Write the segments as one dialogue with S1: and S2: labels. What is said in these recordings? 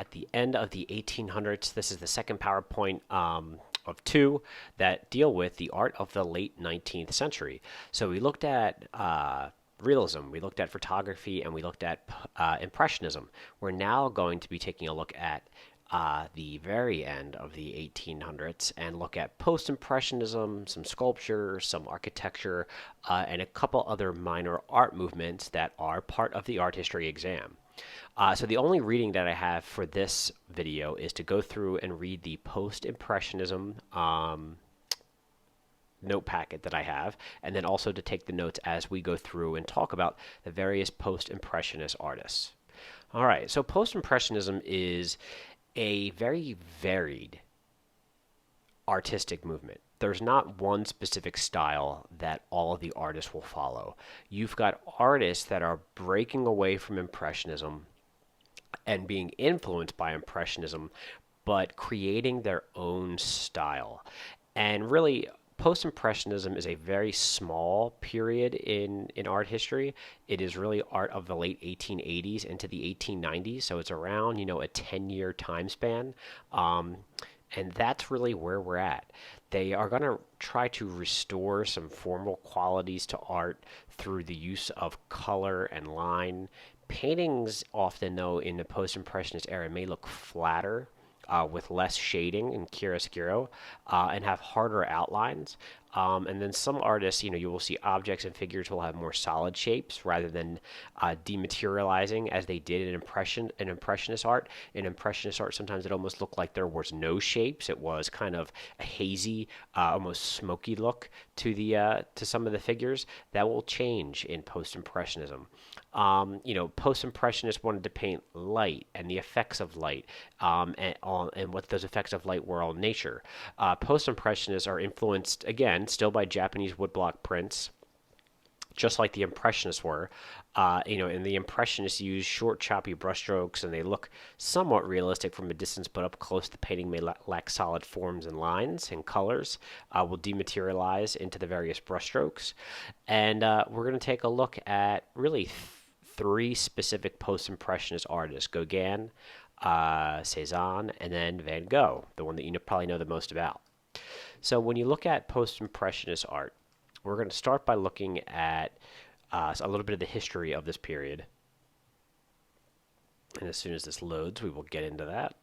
S1: at the end of the 1800s. This is the second PowerPoint of two that deal with the art of the late 19th century. So we looked at realism, we looked at photography, and we looked at impressionism. We're now going to be taking a look at the very end of the 1800s and look at post-impressionism, some sculpture, some architecture, and a couple other minor art movements that are part of the art history exam. So the only reading that I have for this video is to go through and read the post-impressionism note packet that I have, and then also to take the notes as we go through and talk about the various post-impressionist artists. All right, so post-impressionism is a very varied artistic movement. There's not one specific style that all of the artists will follow. You've got artists that are breaking away from Impressionism and being influenced by Impressionism, but creating their own style. And really, Post-Impressionism is a very small period in art history. It is really art of the late 1880s into the 1890s, so it's around, a 10-year time span. And that's really where we're at. They are going to try to restore some formal qualities to art through the use of color and line. Paintings often, though, in the post-impressionist era may look flatter, with less shading in chiaroscuro, and have harder outlines. And then some artists, you will see objects and figures will have more solid shapes rather than dematerializing as they did in Impressionist art. In Impressionist art, sometimes it almost looked like there was no shapes. It was kind of a hazy, almost smoky look to some of the figures. That will change in post-impressionism. Post-impressionists wanted to paint light and the effects of light, and what those effects of light were on nature. Post-impressionists are influenced again still by Japanese woodblock prints, just like the Impressionists were. And the Impressionists use short, choppy brushstrokes, and they look somewhat realistic from a distance, but up close, the painting may lack solid forms and lines, and colors will dematerialize into the various brushstrokes. And we're going to take a look at really three specific post-impressionist artists: Gauguin, Cezanne, and then Van Gogh, the one that you probably know the most about. So when you look at post-impressionist art, we're going to start by looking at a little bit of the history of this period. And as soon as this loads, we will get into that.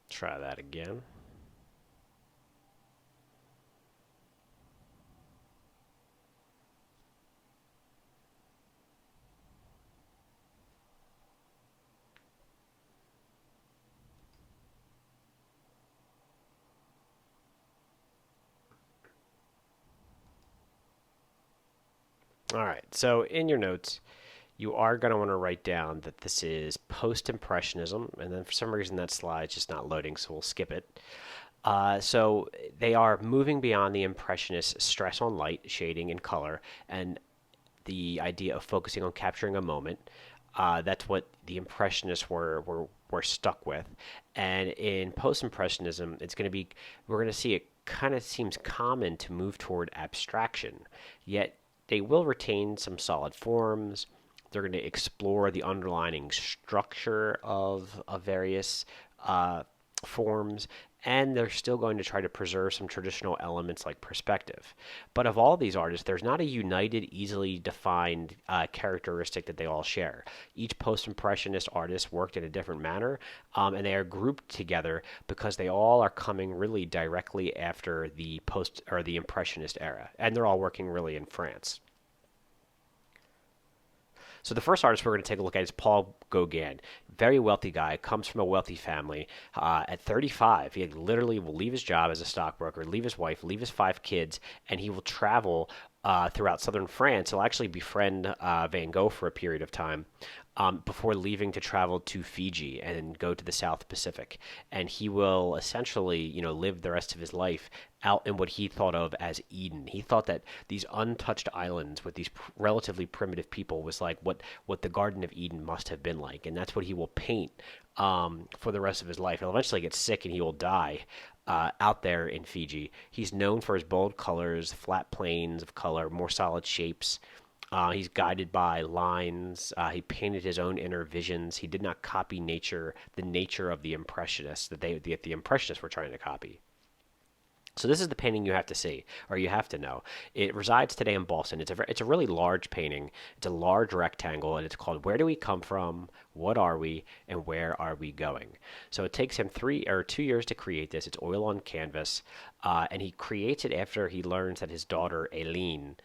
S1: Try that again. All right, so in your notes, you are going to want to write down that this is post-impressionism, and then for some reason that slide's just not loading, so we'll skip it. So they are moving beyond the impressionist stress on light, shading, and color, and the idea of focusing on capturing a moment. That's what the impressionists were stuck with. And in post-impressionism, we're going to see it kind of seems common to move toward abstraction, yet they will retain some solid forms. They're going to explore the underlying structure of various forms, and they're still going to try to preserve some traditional elements like perspective. But of all these artists, there's not a united, easily defined characteristic that they all share. Each post-impressionist artist worked in a different manner, and they are grouped together because they all are coming really directly after the impressionist era, and they're all working really in France. So the first artist we're going to take a look at is Paul Gauguin. Very wealthy guy, comes from a wealthy family. At 35, he literally will leave his job as a stockbroker, leave his wife, leave his 5 kids, and he will travel throughout southern France. He'll actually befriend Van Gogh for a period of time before leaving to travel to Fiji and go to the South Pacific. And he will essentially, live the rest of his life out in what he thought of as Eden. He thought that these untouched islands with these relatively primitive people was like what the Garden of Eden must have been like. And that's what he will paint for the rest of his life. He'll eventually get sick and he will die out there in Fiji. He's known for his bold colors, flat planes of color, more solid shapes. He's guided by lines. He painted his own inner visions. He did not copy nature, the nature of the Impressionists that the Impressionists were trying to copy. So this is the painting you have to see, or you have to know. It resides today in Boston. It's a really large painting. It's a large rectangle, and it's called "Where Do We Come From? What Are We? And Where Are We Going?" So it takes him 2 years to create this. It's oil on canvas, and he creates it after he learns that his daughter Aileen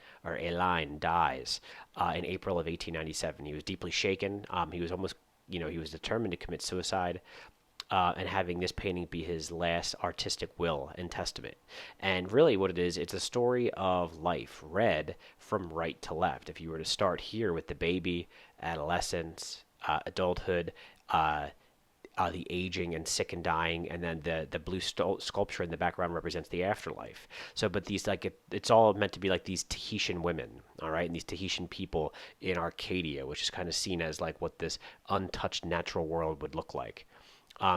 S1: dies in April of 1897. He was deeply shaken. He was almost, he was determined to commit suicide and having this painting be his last artistic will and testament. And really, what it is, it's a story of life read from right to left. If you were to start here with the baby, adolescence, adulthood, the aging and sick and dying, and then the blue sculpture in the background represents the afterlife. So, but these it's all meant to be like these Tahitian women, all right, and these Tahitian people in Arcadia, which is kind of seen as like what this untouched natural world would look like.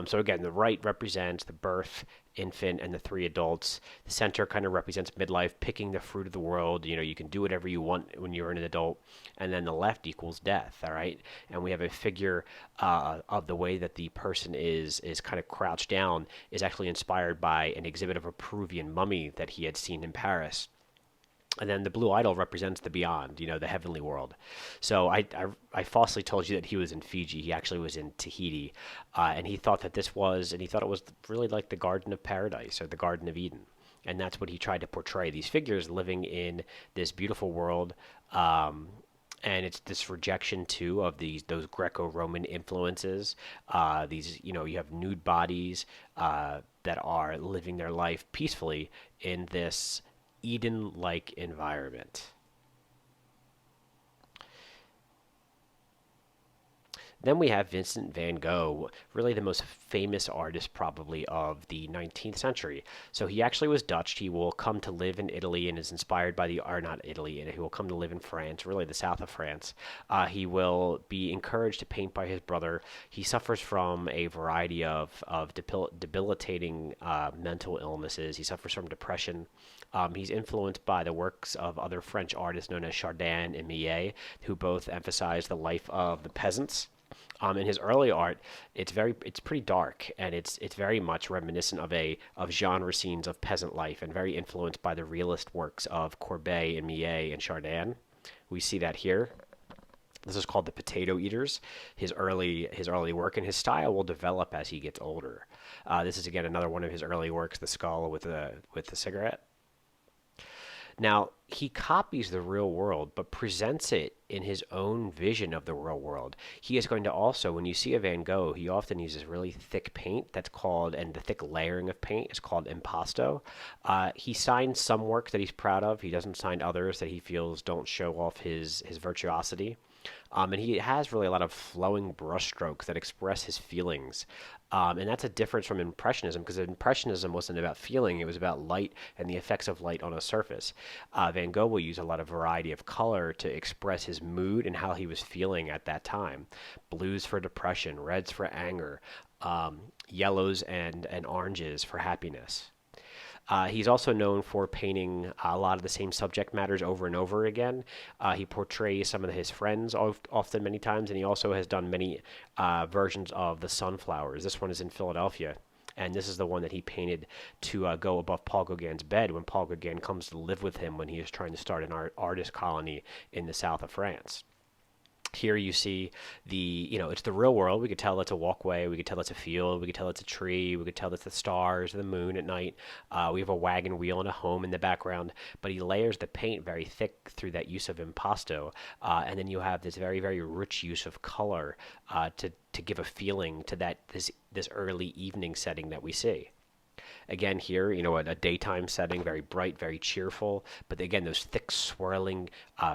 S1: So again, the right represents the birth, infant, and the three adults. The center kind of represents midlife, picking the fruit of the world. You can do whatever you want when you're an adult. And then the left equals death, all right? And we have a figure of the way that the person is kind of crouched down is actually inspired by an exhibit of a Peruvian mummy that he had seen in Paris. And then the blue idol represents the beyond, the heavenly world. So I falsely told you that he was in Fiji. He actually was in Tahiti, and he thought that he thought it was really like the Garden of Paradise or the Garden of Eden, and that's what he tried to portray. These figures living in this beautiful world, and it's this rejection too of those Greco-Roman influences. You have nude bodies that are living their life peacefully in this Eden-like environment. Then we have Vincent van Gogh, really the most famous artist probably of the 19th century. So he actually was Dutch. He will come to live in Italy and is inspired by or not Italy, and he will come to live in France, really the south of France. He will be encouraged to paint by his brother. He suffers from a variety of debilitating mental illnesses. He suffers from depression. He's influenced by the works of other French artists known as Chardin and Millet, who both emphasize the life of the peasants. In his early art, it's pretty dark, and it's very much reminiscent of genre scenes of peasant life, and very influenced by the realist works of Courbet and Millet and Chardin. We see that here. This is called the Potato Eaters. His early work, and his style will develop as he gets older. This is again another one of his early works, the skull with the cigarette. Now, he copies the real world, but presents it in his own vision of the real world. He is going to also, when you see a Van Gogh, he often uses really thick paint and the thick layering of paint is called impasto. He signs some work that he's proud of. He doesn't sign others that he feels don't show off his virtuosity. And he has really a lot of flowing brushstrokes that express his feelings. And that's a difference from Impressionism, because Impressionism wasn't about feeling, it was about light and the effects of light on a surface. Van Gogh will use a lot of variety of color to express his mood and how he was feeling at that time. Blues for depression, reds for anger, yellows and oranges for happiness. He's also known for painting a lot of the same subject matters over and over again. He portrays some of his friends often many times, and he also has done many versions of the sunflowers. This one is in Philadelphia, and this is the one that he painted to go above Paul Gauguin's bed when Paul Gauguin comes to live with him when he is trying to start an artist colony in the south of France. Here you see it's the real world. We could tell it's a walkway. We could tell it's a field. We could tell it's a tree. We could tell it's the stars, the moon at night. We have a wagon wheel and a home in the background. But he layers the paint very thick through that use of impasto. And then you have this very, very rich use of color to give a feeling to this early evening setting that we see. Again, here, a daytime setting, very bright, very cheerful. But again, those thick, swirling,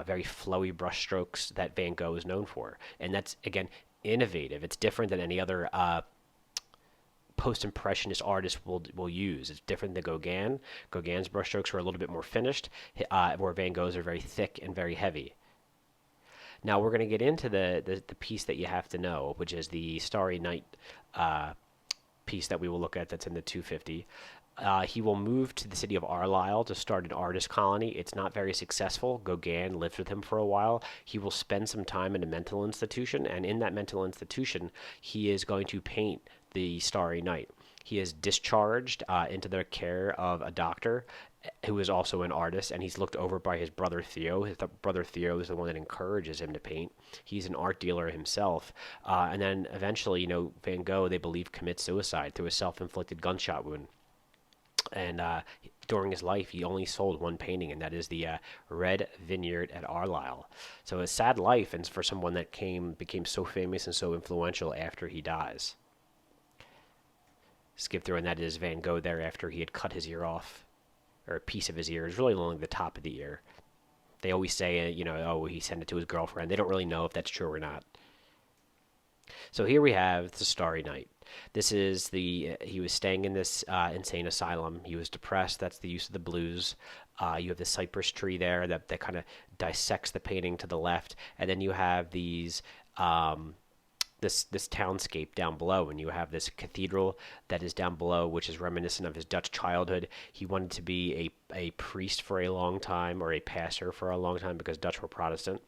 S1: very flowy brushstrokes that Van Gogh is known for. And that's, again, innovative. It's different than any other post-impressionist artist will use. It's different than Gauguin. Gauguin's brushstrokes are a little bit more finished, where Van Gogh's are very thick and very heavy. Now we're going to get into the piece that you have to know, which is the Starry Night piece that we will look at that's in the 250. He will move to the city of Arlisle to start an artist colony. It's not very successful. Gauguin lives with him for a while. He will spend some time in a mental institution, and in that mental institution, he is going to paint the Starry Night. He is discharged into the care of a doctor who is also an artist, and he's looked over by his brother Theo. His brother Theo is the one that encourages him to paint. He's an art dealer himself. And then eventually, Van Gogh, they believe, commits suicide through a self-inflicted gunshot wound. And during his life, he only sold one painting, and that is the Red Vineyard at Arlisle. So a sad life, and for someone that became so famous and so influential after he dies. Skip through, and that is Van Gogh there after he had cut his ear off, or a piece of his ear. It's really only the top of the ear. They always say, oh, he sent it to his girlfriend. They don't really know if that's true or not. So here we have the Starry Night. This is he was staying in this insane asylum. He was depressed. That's the use of the blues. You have the cypress tree there that kind of dissects the painting to the left. And then you have these this townscape down below, and you have this cathedral that is down below, which is reminiscent of his Dutch childhood. He wanted to be a priest for a long time, or a pastor for a long time, because Dutch were Protestant.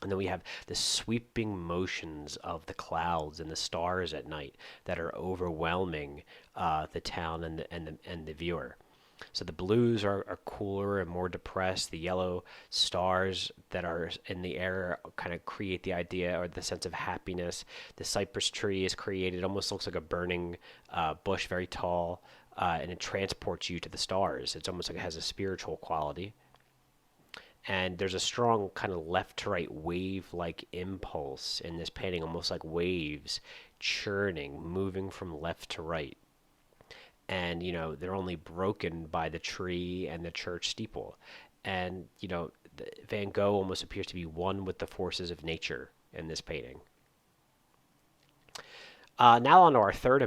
S1: And then we have the sweeping motions of the clouds and the stars at night that are overwhelming the town and the viewer. So the blues are cooler and more depressed. The yellow stars that are in the air kind of create the idea or the sense of happiness. The cypress tree is created, almost looks like a burning bush, very tall, and it transports you to the stars. It's almost like it has a spiritual quality. And there's a strong kind of left to right wave-like impulse in this painting, almost like waves churning, moving from left to right. And, they're only broken by the tree and the church steeple. And, Van Gogh almost appears to be one with the forces of nature in this painting. Now on to our third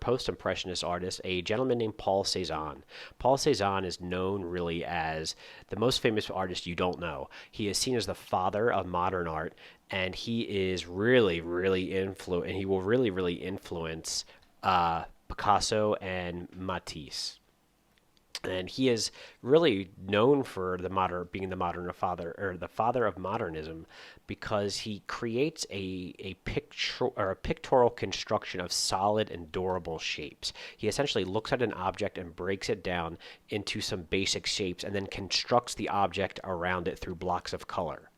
S1: post-impressionist artist, a gentleman named Paul Cezanne. Paul Cezanne is known really as the most famous artist you don't know. He is seen as the father of modern art, and he is really, really and he will really, really influence Picasso and Matisse. And he is really known for being the father of modernism, because he creates a pictorial construction of solid and durable shapes. He essentially looks at an object and breaks it down into some basic shapes, and then constructs the object around it through blocks of color.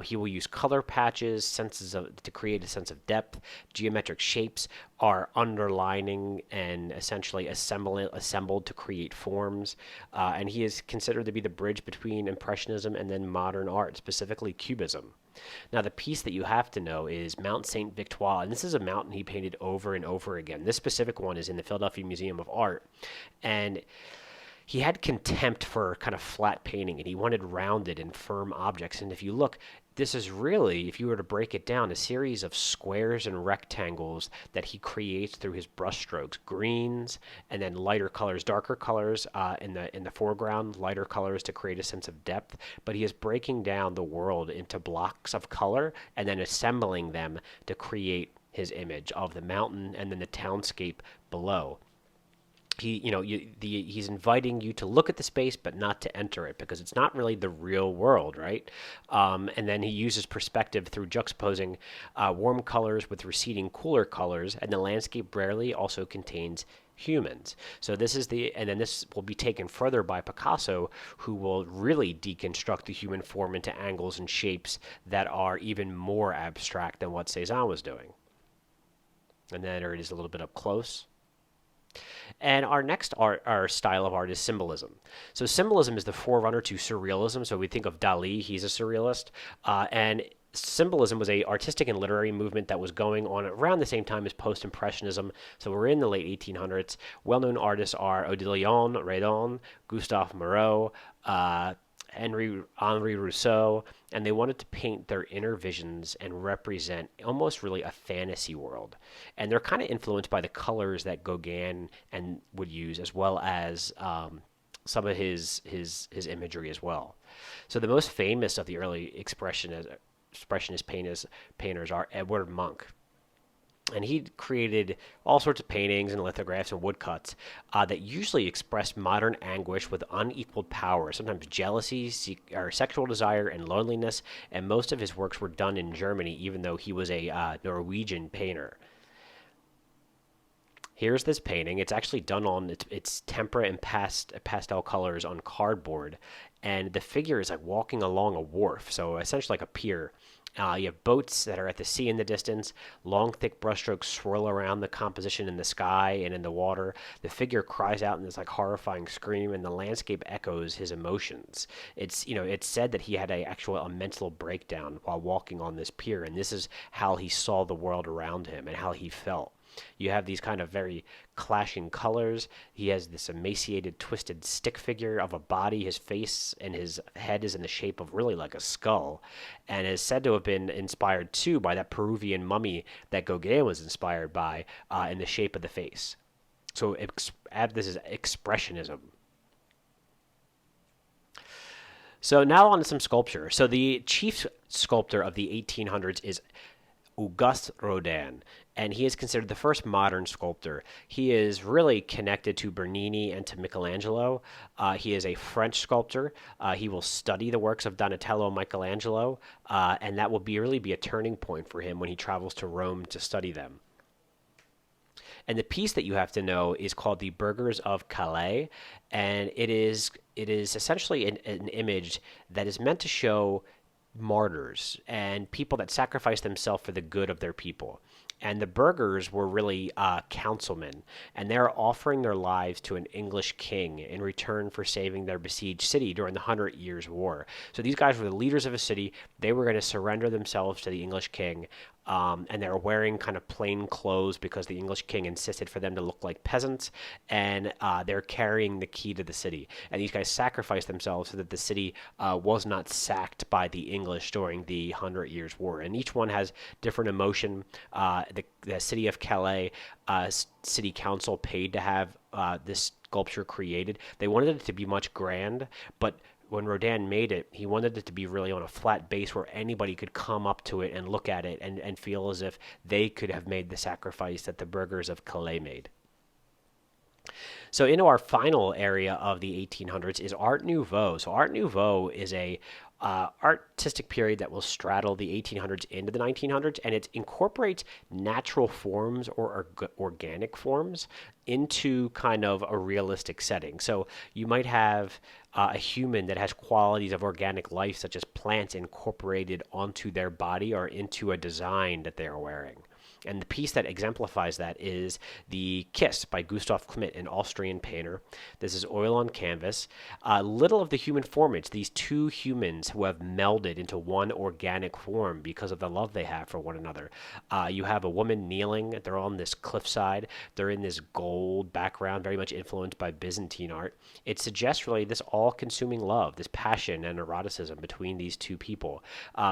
S1: He will use color patches, to create a sense of depth. Geometric shapes are underlining and essentially assembled to create forms. And he is considered to be the bridge between Impressionism and then modern art, specifically Cubism. Now, the piece that you have to know is Mount Saint Victoire, and this is a mountain he painted over and over again. This specific one is in the Philadelphia Museum of Art, and he had contempt for kind of flat painting, and he wanted rounded and firm objects. And if you look, this is really, if you were to break it down, a series of squares and rectangles that he creates through his brushstrokes, greens, and then lighter colors, darker colors in the foreground, lighter colors to create a sense of depth. But he is breaking down the world into blocks of color and then assembling them to create his image of the mountain and then the townscape below. He's inviting you to look at the space, but not to enter it, because it's not really the real world, right? And then he uses perspective through juxtaposing warm colors with receding cooler colors, and the landscape rarely also contains humans. So this will be taken further by Picasso, who will really deconstruct the human form into angles and shapes that are even more abstract than what Cezanne was doing. And then there it is a little bit up close. And our next our style of art is symbolism. So symbolism is the forerunner to surrealism. So we think of Dali, he's a surrealist. And Symbolism was a artistic and literary movement that was going on around the same time as post-impressionism. So we're in the late 1800s. Well-known artists are Odilon Redon, Gustave Moreau, uh, Henri Rousseau, and they wanted to paint their inner visions and represent almost really a fantasy world. And they're kind of influenced by the colors that Gauguin and would use, as well as some of his imagery as well. So the most famous of the early expressionist painters are Edward Munch, and he created all sorts of paintings and lithographs and woodcuts that usually expressed modern anguish with unequaled power, sometimes jealousy or sexual desire and loneliness. And most of his works were done in Germany, even though he was a Norwegian painter. Here's this painting. It's actually done on its tempera and pastel colors on cardboard, and the figure is like walking along a wharf, so essentially like a pier. You have boats that are at the sea in the distance. Long, thick brushstrokes swirl around the composition in the sky and in the water. The figure cries out in this like horrifying scream, and the landscape echoes his emotions. It's said that he had a mental breakdown while walking on this pier, and this is how he saw the world around him and how he felt. You have these kind of very clashing colors. He has this emaciated, twisted stick figure of a body. His face and his head is in the shape of really like a skull, and is said to have been inspired too by that Peruvian mummy that Gauguin was inspired by in the shape of the face. So this is expressionism. So now on to some sculpture. So the chief sculptor of the 1800s is Auguste Rodin, and he is considered the first modern sculptor. He is really connected to Bernini and to Michelangelo. He is a French sculptor. He will study the works of Donatello and Michelangelo, and that will really be a turning point for him when he travels to Rome to study them. And the piece that you have to know is called the Burghers of Calais, and it is essentially an image that is meant to show martyrs and people that sacrifice themselves for the good of their people. And the burghers were really councilmen, and they're offering their lives to an English king in return for saving their besieged city during the Hundred Years' War. So these guys were the leaders of a city. They were going to surrender themselves to the English king, and they're wearing kind of plain clothes because the English king insisted for them to look like peasants, and they're carrying the key to the city. And these guys sacrificed themselves so that the city was not sacked by the English during the Hundred Years' War. And each one has different emotion. The city of Calais city council paid to have this sculpture created. They wanted it to be much grand, but when Rodin made it, he wanted it to be really on a flat base where anybody could come up to it and look at it and feel as if they could have made the sacrifice that the burghers of Calais made. So into our final area of the 1800s is Art Nouveau. So Art Nouveau is a artistic period that will straddle the 1800s into the 1900s, and it incorporates natural forms or organic forms into kind of a realistic setting. So you might have a human that has qualities of organic life, such as plants, incorporated onto their body or into a design that they are wearing. And the piece that exemplifies that is the Kiss by Gustav Klimt, an Austrian painter. This is oil on canvas. Little of the human form. It's these two humans who have melded into one organic form because of the love they have for one another. You have a woman kneeling. They're on this cliffside. They're in this gold background, very much influenced by Byzantine art. It suggests really this all-consuming love, this passion and eroticism between these two people.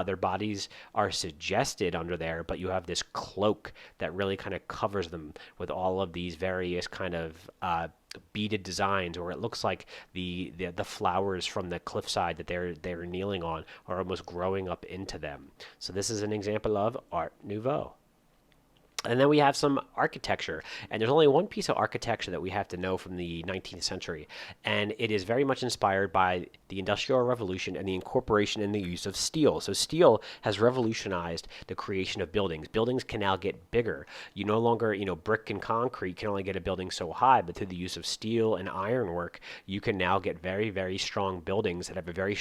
S1: Their bodies are suggested under there, but you have this cloak that really kind of covers them with all of these various kind of beaded designs, or it looks like the flowers from the cliffside that they're kneeling on are almost growing up into them. So this is an example of Art Nouveau. And then we have some architecture, and there's only one piece of architecture that we have to know from the 19th century, and it is very much inspired by the Industrial Revolution and the incorporation and the use of steel. So steel has revolutionized the creation of buildings. Buildings can now get bigger. You no longer, brick and concrete can only get a building so high, but through the use of steel and ironwork, you can now get very, very strong buildings that have a very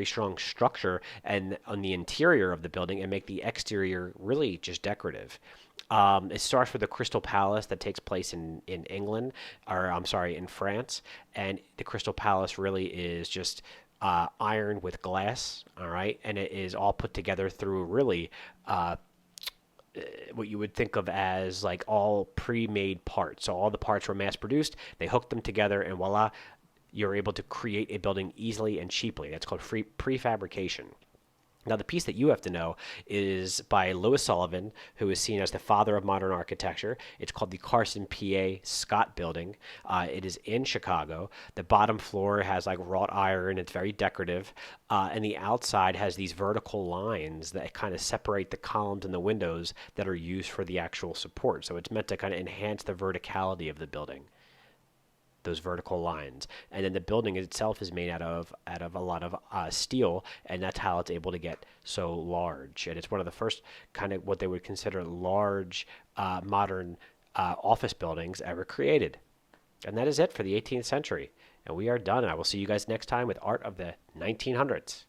S1: strong structure and on the interior of the building, and make the exterior really just decorative. It starts with the Crystal Palace that takes place in England, or I'm sorry, in France. And the Crystal Palace really is just iron with glass, all right, and it is all put together through really what you would think of as like all pre-made parts. So all the parts were mass produced, they hooked them together, and voila, you're able to create a building easily and cheaply. That's called prefabrication. Now, the piece that you have to know is by Louis Sullivan, who is seen as the father of modern architecture. It's called the Carson P.A. Scott Building. It is in Chicago. The bottom floor has like wrought iron. It's very decorative. And the outside has these vertical lines that kind of separate the columns and the windows that are used for the actual support. So it's meant to kind of enhance the verticality of the building, those vertical lines. And then the building itself is made out of a lot of steel, and that's how it's able to get so large. And it's one of the first kind of what they would consider large modern office buildings ever created. And that is it for the 18th century. And we are done. And I will see you guys next time with Art of the 1900s.